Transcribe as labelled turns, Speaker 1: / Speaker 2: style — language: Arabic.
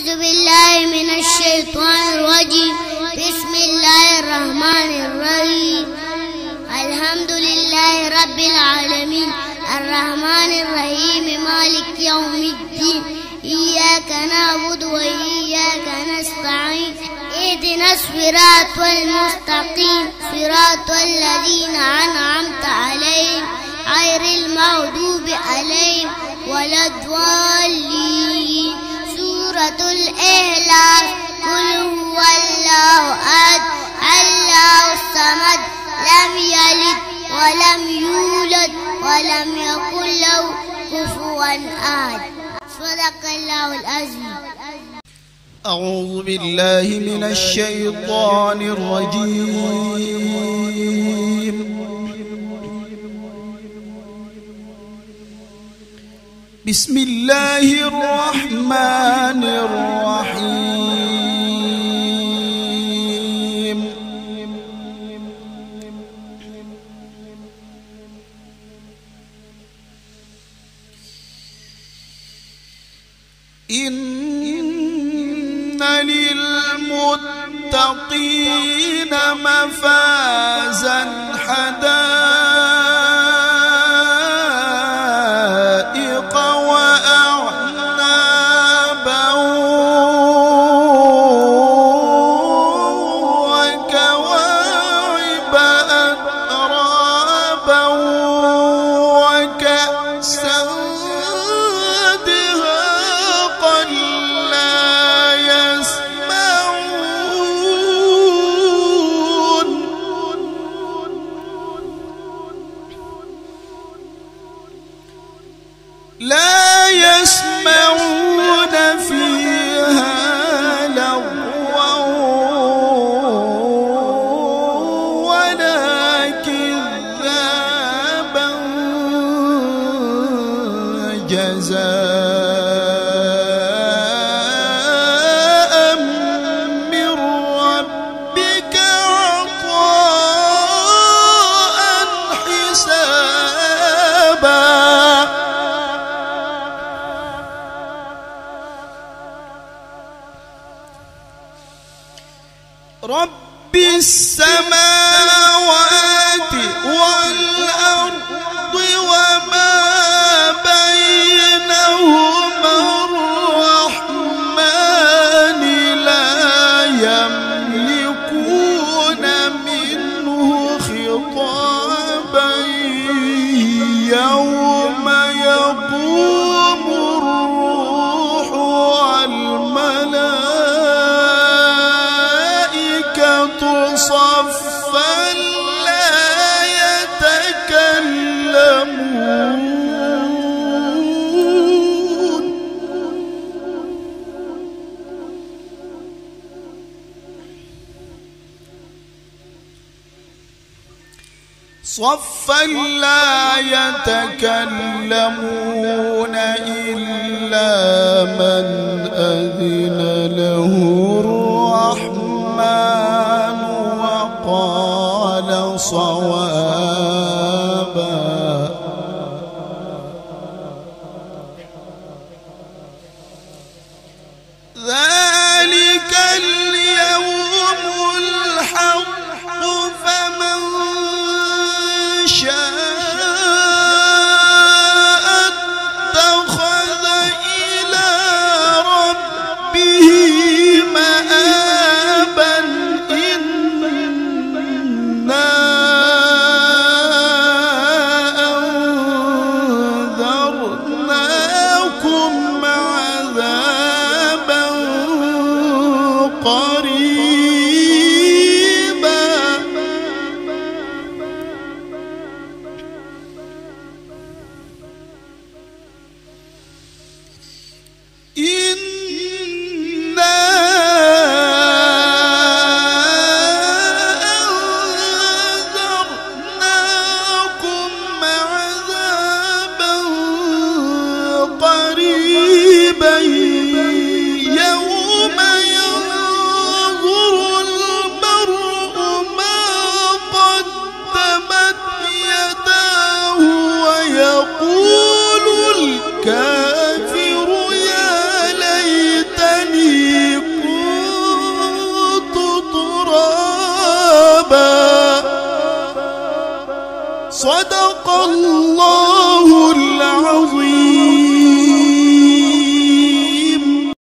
Speaker 1: أعوذ بالله من الشيطان الرجيم. بسم الله الرحمن الرحيم. الحمد لله رب العالمين الرحمن الرحيم مالك يوم الدين. إياك نعبد وإياك نستعين. اهدنا الصراط المستقيم صراط الذين أنعمت عليهم غير المغضوب عليهم ولا الضالين. سورة الإخلاص. قل هو الله أحد الله الصمد لم يلد ولم يولد ولم يكن له كفوا أحد. صدق الله العظيم.
Speaker 2: أعوذ بالله من الشيطان الرجيم. بسم الله الرحمن الرحيم. إن للمتقين مفازا حدائق وأعنابا وكواعب أترابا وكأسا دهاقا لا يسمعون فيها لغوا ولا كذابا جزاء من ربك عطاء حسابا. رب السماوات والأرض وما بينهما الرحمن لا يملكون منه خطابا يوم يقوم الروح والملائكة صفا لا يتكلمون إلا من أذن له الرحمن وقال صوابا. ذلك اليوم الحق فمن شاء اتخذ إلى ربه مآبا. إنا أنذرناكم عذابا صدق الله العظيم.